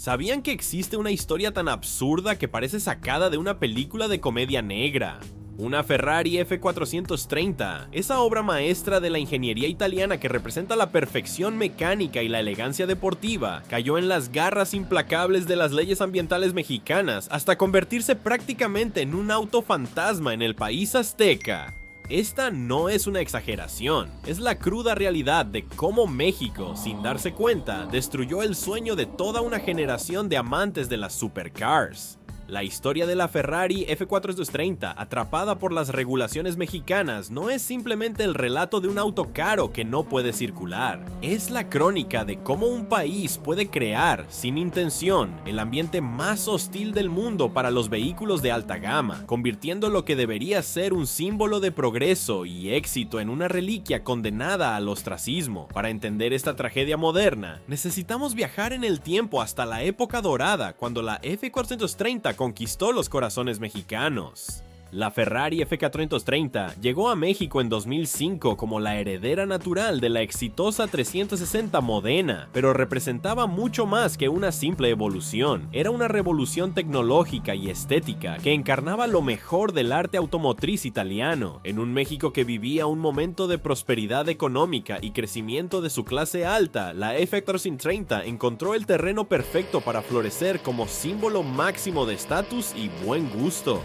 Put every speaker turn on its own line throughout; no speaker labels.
¿Sabían que existe una historia tan absurda que parece sacada de una película de comedia negra? Una Ferrari F430, esa obra maestra de la ingeniería italiana que representa la perfección mecánica y la elegancia deportiva, cayó en las garras implacables de las leyes ambientales mexicanas hasta convertirse prácticamente en un auto fantasma en el país azteca. Esta no es una exageración, es la cruda realidad de cómo México, sin darse cuenta, destruyó el sueño de toda una generación de amantes de las supercars. La historia de la Ferrari F430, atrapada por las regulaciones mexicanas, no es simplemente el relato de un auto caro que no puede circular. Es la crónica de cómo un país puede crear, sin intención, el ambiente más hostil del mundo para los vehículos de alta gama, convirtiendo lo que debería ser un símbolo de progreso y éxito en una reliquia condenada al ostracismo. Para entender esta tragedia moderna, necesitamos viajar en el tiempo hasta la época dorada, cuando la F430 conquistó los corazones mexicanos. La Ferrari F430 llegó a México en 2005 como la heredera natural de la exitosa 360 Modena, pero representaba mucho más que una simple evolución. Era una revolución tecnológica y estética que encarnaba lo mejor del arte automotriz italiano. En un México que vivía un momento de prosperidad económica y crecimiento de su clase alta, la F430 encontró el terreno perfecto para florecer como símbolo máximo de estatus y buen gusto.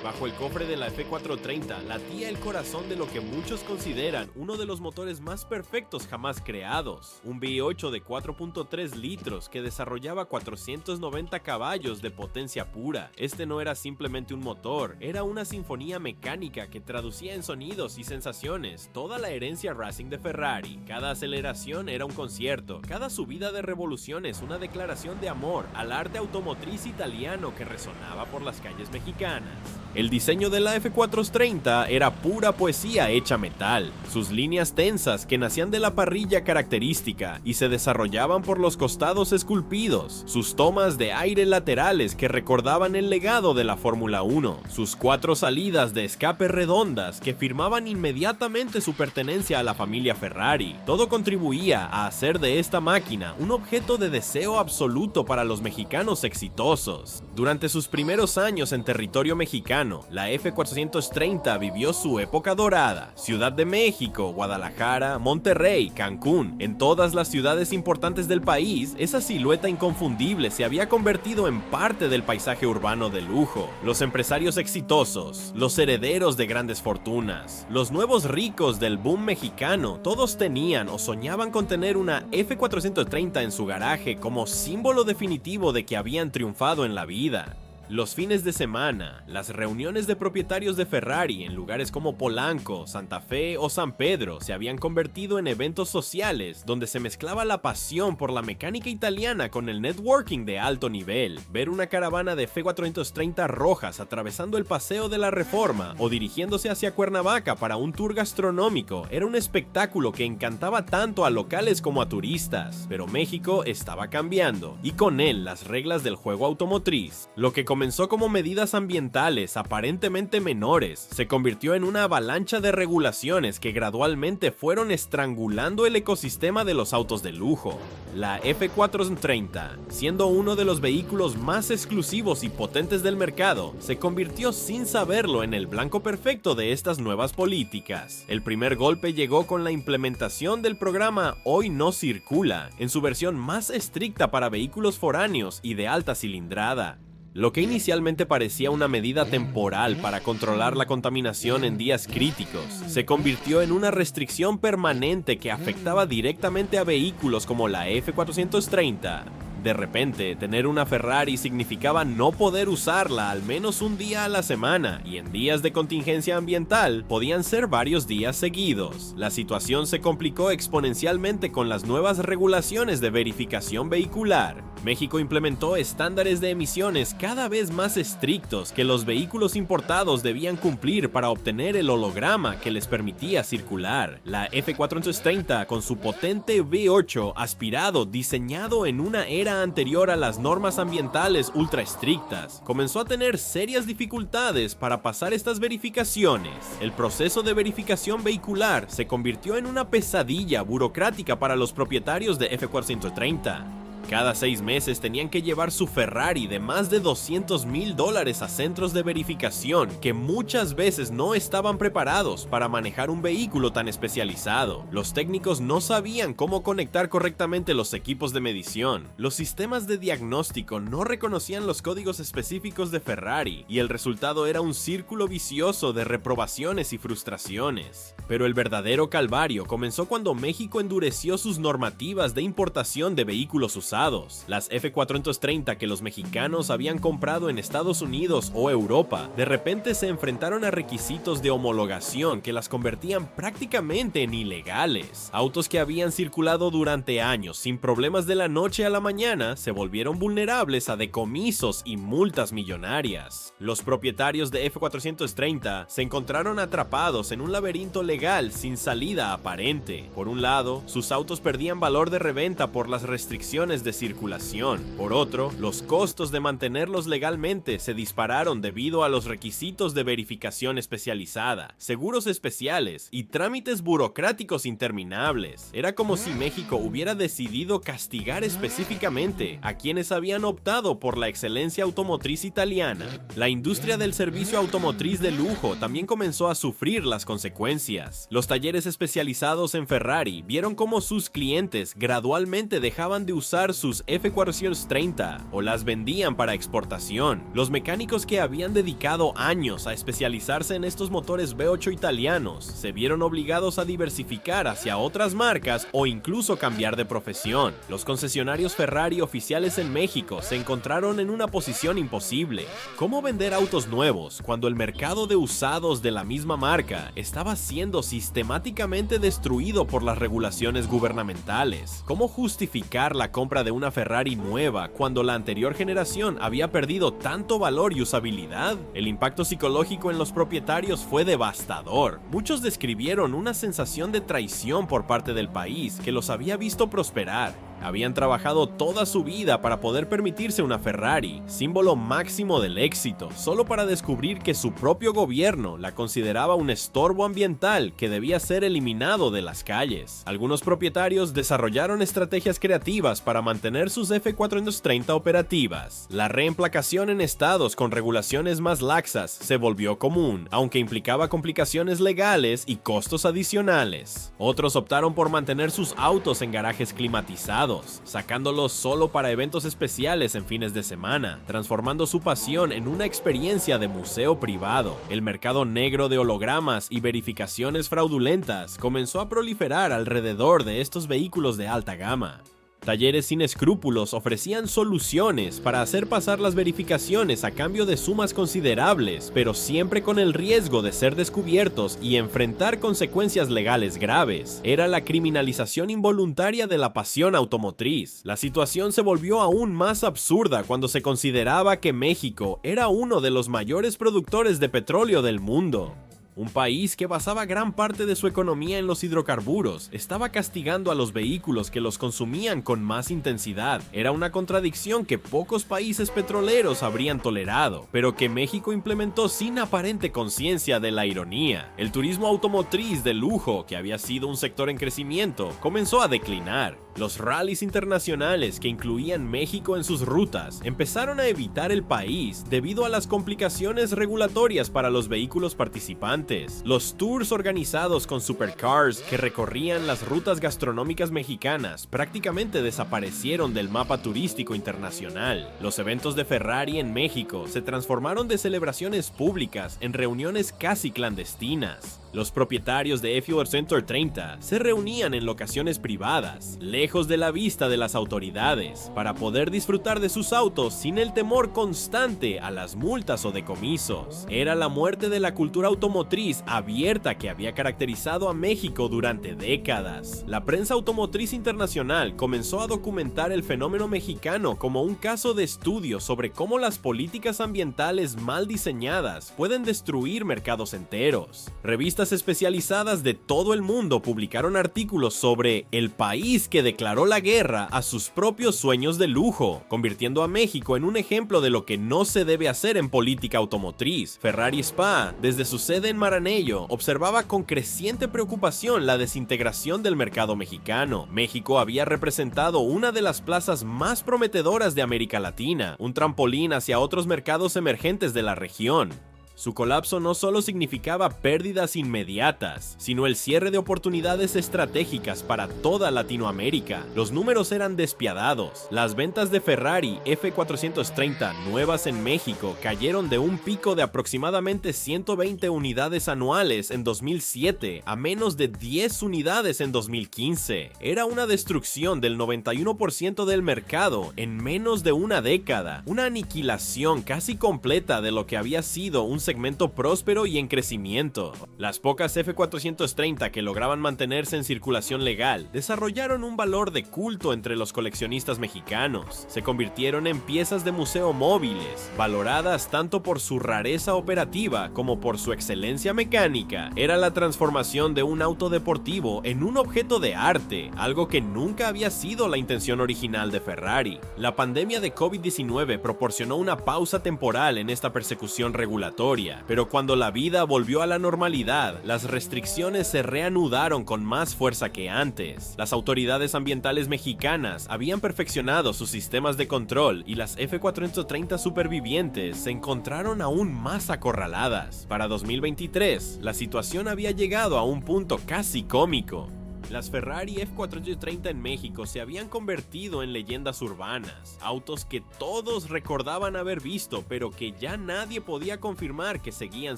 Bajo el cofre de la F430 latía el corazón de lo que muchos consideran uno de los motores más perfectos jamás creados, un V8 de 4.3 litros que desarrollaba 490 caballos de potencia pura. Este no era simplemente un motor, era una sinfonía mecánica que traducía en sonidos y sensaciones toda la herencia racing de Ferrari. Cada aceleración era un concierto, cada subida de revoluciones una declaración de amor al arte automotriz italiano que resonaba por las calles mexicanas. El diseño de la F430 era pura poesía hecha metal. Sus líneas tensas que nacían de la parrilla característica y se desarrollaban por los costados esculpidos. Sus tomas de aire laterales que recordaban el legado de la Fórmula 1. Sus 4 salidas de escape redondas que firmaban inmediatamente su pertenencia a la familia Ferrari. Todo contribuía a hacer de esta máquina un objeto de deseo absoluto para los mexicanos exitosos. Durante sus primeros años en territorio mexicano, la F430 vivió su época dorada. Ciudad de México, Guadalajara, Monterrey, Cancún, en todas las ciudades importantes del país, esa silueta inconfundible se había convertido en parte del paisaje urbano de lujo. Los empresarios exitosos, los herederos de grandes fortunas, los nuevos ricos del boom mexicano, todos tenían o soñaban con tener una F430 en su garaje como símbolo definitivo de que habían triunfado en la vida. Los fines de semana, las reuniones de propietarios de Ferrari en lugares como Polanco, Santa Fe o San Pedro se habían convertido en eventos sociales donde se mezclaba la pasión por la mecánica italiana con el networking de alto nivel. Ver una caravana de F430 rojas atravesando el Paseo de la Reforma o dirigiéndose hacia Cuernavaca para un tour gastronómico era un espectáculo que encantaba tanto a locales como a turistas. Pero México estaba cambiando y con él las reglas del juego automotriz. Lo que comenzó como medidas ambientales aparentemente menores, se convirtió en una avalancha de regulaciones que gradualmente fueron estrangulando el ecosistema de los autos de lujo. La F430, siendo uno de los vehículos más exclusivos y potentes del mercado, se convirtió sin saberlo en el blanco perfecto de estas nuevas políticas. El primer golpe llegó con la implementación del programa Hoy No Circula, en su versión más estricta para vehículos foráneos y de alta cilindrada. Lo que inicialmente parecía una medida temporal para controlar la contaminación en días críticos, se convirtió en una restricción permanente que afectaba directamente a vehículos como la F430. De repente, tener una Ferrari significaba no poder usarla al menos un día a la semana, y en días de contingencia ambiental podían ser varios días seguidos. La situación se complicó exponencialmente con las nuevas regulaciones de verificación vehicular. México implementó estándares de emisiones cada vez más estrictos que los vehículos importados debían cumplir para obtener el holograma que les permitía circular. La F430, con su potente V8 aspirado diseñado en una era anterior a las normas ambientales ultra estrictas, comenzó a tener serias dificultades para pasar estas verificaciones. El proceso de verificación vehicular se convirtió en una pesadilla burocrática para los propietarios de F430. Cada 6 meses tenían que llevar su Ferrari de más de $200,000 a centros de verificación que muchas veces no estaban preparados para manejar un vehículo tan especializado. Los técnicos no sabían cómo conectar correctamente los equipos de medición. Los sistemas de diagnóstico no reconocían los códigos específicos de Ferrari y el resultado era un círculo vicioso de reprobaciones y frustraciones. Pero el verdadero calvario comenzó cuando México endureció sus normativas de importación de vehículos usados. Las F430 que los mexicanos habían comprado en Estados Unidos o Europa, de repente se enfrentaron a requisitos de homologación que las convertían prácticamente en ilegales. Autos que habían circulado durante años sin problemas de la noche a la mañana se volvieron vulnerables a decomisos y multas millonarias. Los propietarios de F430 se encontraron atrapados en un laberinto legal sin salida aparente. Por un lado, sus autos perdían valor de reventa por las restricciones de circulación. Por otro, los costos de mantenerlos legalmente se dispararon debido a los requisitos de verificación especializada, seguros especiales y trámites burocráticos interminables. Era como si México hubiera decidido castigar específicamente a quienes habían optado por la excelencia automotriz italiana. La industria del servicio automotriz de lujo también comenzó a sufrir las consecuencias. Los talleres especializados en Ferrari vieron cómo sus clientes gradualmente dejaban de usar sus F430 o las vendían para exportación. Los mecánicos que habían dedicado años a especializarse en estos motores V8 italianos se vieron obligados a diversificar hacia otras marcas o incluso cambiar de profesión. Los concesionarios Ferrari oficiales en México se encontraron en una posición imposible. ¿Cómo vender autos nuevos cuando el mercado de usados de la misma marca estaba siendo sistemáticamente destruido por las regulaciones gubernamentales? ¿Cómo justificar la compra de una Ferrari nueva cuando la anterior generación había perdido tanto valor y usabilidad? El impacto psicológico en los propietarios fue devastador. Muchos describieron una sensación de traición por parte del país que los había visto prosperar. Habían trabajado toda su vida para poder permitirse una Ferrari, símbolo máximo del éxito, solo para descubrir que su propio gobierno la consideraba un estorbo ambiental que debía ser eliminado de las calles. Algunos propietarios desarrollaron estrategias creativas para mantener sus F430 operativas. La reemplacación en estados con regulaciones más laxas se volvió común, aunque implicaba complicaciones legales y costos adicionales. Otros optaron por mantener sus autos en garajes climatizados, sacándolos solo para eventos especiales en fines de semana, transformando su pasión en una experiencia de museo privado. El mercado negro de hologramas y verificaciones fraudulentas comenzó a proliferar alrededor de estos vehículos de alta gama. Talleres sin escrúpulos ofrecían soluciones para hacer pasar las verificaciones a cambio de sumas considerables, pero siempre con el riesgo de ser descubiertos y enfrentar consecuencias legales graves. Era la criminalización involuntaria de la pasión automotriz. La situación se volvió aún más absurda cuando se consideraba que México era uno de los mayores productores de petróleo del mundo. Un país que basaba gran parte de su economía en los hidrocarburos estaba castigando a los vehículos que los consumían con más intensidad. Era una contradicción que pocos países petroleros habrían tolerado, pero que México implementó sin aparente conciencia de la ironía. El turismo automotriz de lujo, que había sido un sector en crecimiento, comenzó a declinar. Los rallies internacionales que incluían México en sus rutas empezaron a evitar el país debido a las complicaciones regulatorias para los vehículos participantes. Los tours organizados con supercars que recorrían las rutas gastronómicas mexicanas prácticamente desaparecieron del mapa turístico internacional. Los eventos de Ferrari en México se transformaron de celebraciones públicas en reuniones casi clandestinas. Los propietarios de F430 se reunían en locaciones privadas, lejos de la vista de las autoridades, para poder disfrutar de sus autos sin el temor constante a las multas o decomisos. Era la muerte de la cultura automotriz abierta que había caracterizado a México durante décadas. La prensa automotriz internacional comenzó a documentar el fenómeno mexicano como un caso de estudio sobre cómo las políticas ambientales mal diseñadas pueden destruir mercados enteros. Revistas especializadas de todo el mundo publicaron artículos sobre el país que declaró la guerra a sus propios sueños de lujo, convirtiendo a México en un ejemplo de lo que no se debe hacer en política automotriz. Ferrari SpA, desde su sede en Maranello, observaba con creciente preocupación la desintegración del mercado mexicano. México había representado una de las plazas más prometedoras de América Latina, un trampolín hacia otros mercados emergentes de la región. Su colapso no solo significaba pérdidas inmediatas, sino el cierre de oportunidades estratégicas para toda Latinoamérica. Los números eran despiadados. Las ventas de Ferrari F430 nuevas en México cayeron de un pico de aproximadamente 120 unidades anuales en 2007 a menos de 10 unidades en 2015. Era una destrucción del 91% del mercado en menos de una década, una aniquilación casi completa de lo que había sido un segmento próspero y en crecimiento. Las pocas F430 que lograban mantenerse en circulación legal desarrollaron un valor de culto entre los coleccionistas mexicanos. Se convirtieron en piezas de museo móviles, valoradas tanto por su rareza operativa como por su excelencia mecánica. Era la transformación de un auto deportivo en un objeto de arte, algo que nunca había sido la intención original de Ferrari. La pandemia de COVID-19 proporcionó una pausa temporal en esta persecución regulatoria, pero cuando la vida volvió a la normalidad, las restricciones se reanudaron con más fuerza que antes. Las autoridades ambientales mexicanas habían perfeccionado sus sistemas de control y las F430 supervivientes se encontraron aún más acorraladas. Para 2023, la situación había llegado a un punto casi cómico. Las Ferrari F430 en México se habían convertido en leyendas urbanas, autos que todos recordaban haber visto, pero que ya nadie podía confirmar que seguían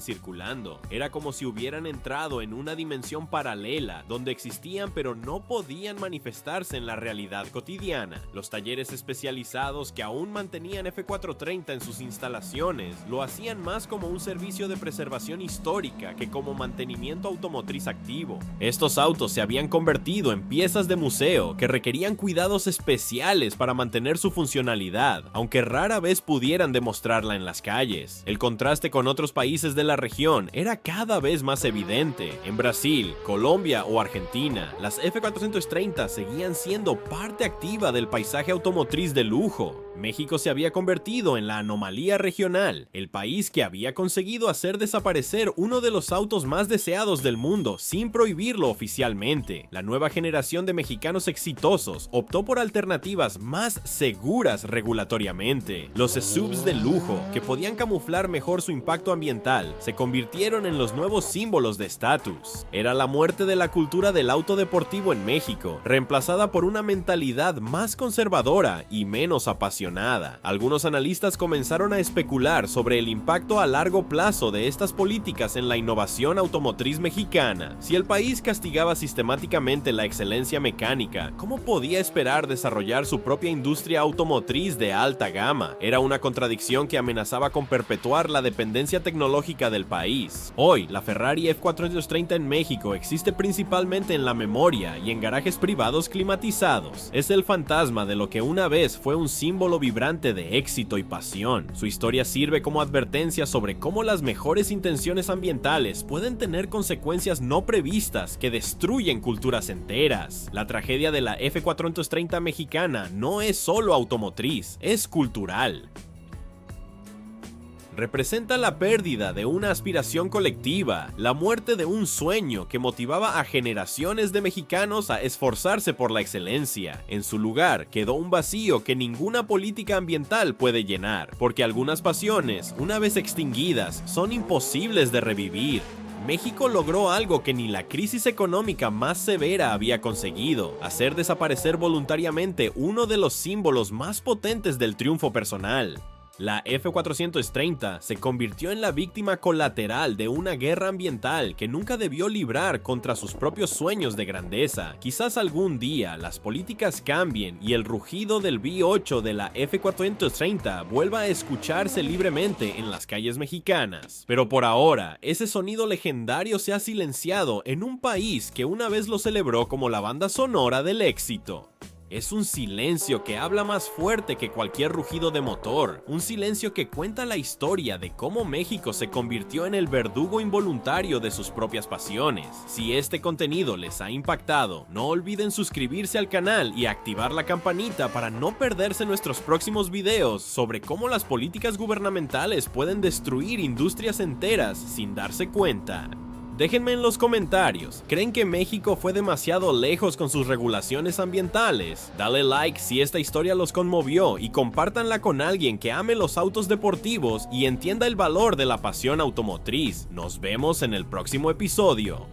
circulando. Era como si hubieran entrado en una dimensión paralela, donde existían pero no podían manifestarse en la realidad cotidiana. Los talleres especializados que aún mantenían F430 en sus instalaciones lo hacían más como un servicio de preservación histórica que como mantenimiento automotriz activo. Estos autos se habían convertido en piezas de museo que requerían cuidados especiales para mantener su funcionalidad, aunque rara vez pudieran demostrarla en las calles. El contraste con otros países de la región era cada vez más evidente. En Brasil, Colombia o Argentina, las F430 seguían siendo parte activa del paisaje automotriz de lujo. México se había convertido en la anomalía regional, el país que había conseguido hacer desaparecer uno de los autos más deseados del mundo sin prohibirlo oficialmente. La nueva generación de mexicanos exitosos optó por alternativas más seguras regulatoriamente. Los SUVs de lujo, que podían camuflar mejor su impacto ambiental, se convirtieron en los nuevos símbolos de estatus. Era la muerte de la cultura del auto deportivo en México, reemplazada por una mentalidad más conservadora y menos apasionada. Algunos analistas comenzaron a especular sobre el impacto a largo plazo de estas políticas en la innovación automotriz mexicana. Si el país castigaba sistemáticamente la excelencia mecánica, ¿cómo podía esperar desarrollar su propia industria automotriz de alta gama? Era una contradicción que amenazaba con perpetuar la dependencia tecnológica del país. Hoy, la Ferrari F430 en México existe principalmente en la memoria y en garajes privados climatizados. Es el fantasma de lo que una vez fue un símbolo vibrante de éxito y pasión. Su historia sirve como advertencia sobre cómo las mejores intenciones ambientales pueden tener consecuencias no previstas que destruyen culturas enteras. La tragedia de la F430 mexicana no es solo automotriz, es cultural. Representa la pérdida de una aspiración colectiva, la muerte de un sueño que motivaba a generaciones de mexicanos a esforzarse por la excelencia. En su lugar quedó un vacío que ninguna política ambiental puede llenar, porque algunas pasiones, una vez extinguidas, son imposibles de revivir. México logró algo que ni la crisis económica más severa había conseguido: hacer desaparecer voluntariamente uno de los símbolos más potentes del triunfo personal. La F430 se convirtió en la víctima colateral de una guerra ambiental que nunca debió librar contra sus propios sueños de grandeza. Quizás algún día las políticas cambien y el rugido del V8 de la F430 vuelva a escucharse libremente en las calles mexicanas. Pero por ahora, ese sonido legendario se ha silenciado en un país que una vez lo celebró como la banda sonora del éxito. Es un silencio que habla más fuerte que cualquier rugido de motor, un silencio que cuenta la historia de cómo México se convirtió en el verdugo involuntario de sus propias pasiones. Si este contenido les ha impactado, no olviden suscribirse al canal y activar la campanita para no perderse nuestros próximos videos sobre cómo las políticas gubernamentales pueden destruir industrias enteras sin darse cuenta. Déjenme en los comentarios, ¿creen que México fue demasiado lejos con sus regulaciones ambientales? Dale like si esta historia los conmovió y compártanla con alguien que ame los autos deportivos y entienda el valor de la pasión automotriz. Nos vemos en el próximo episodio.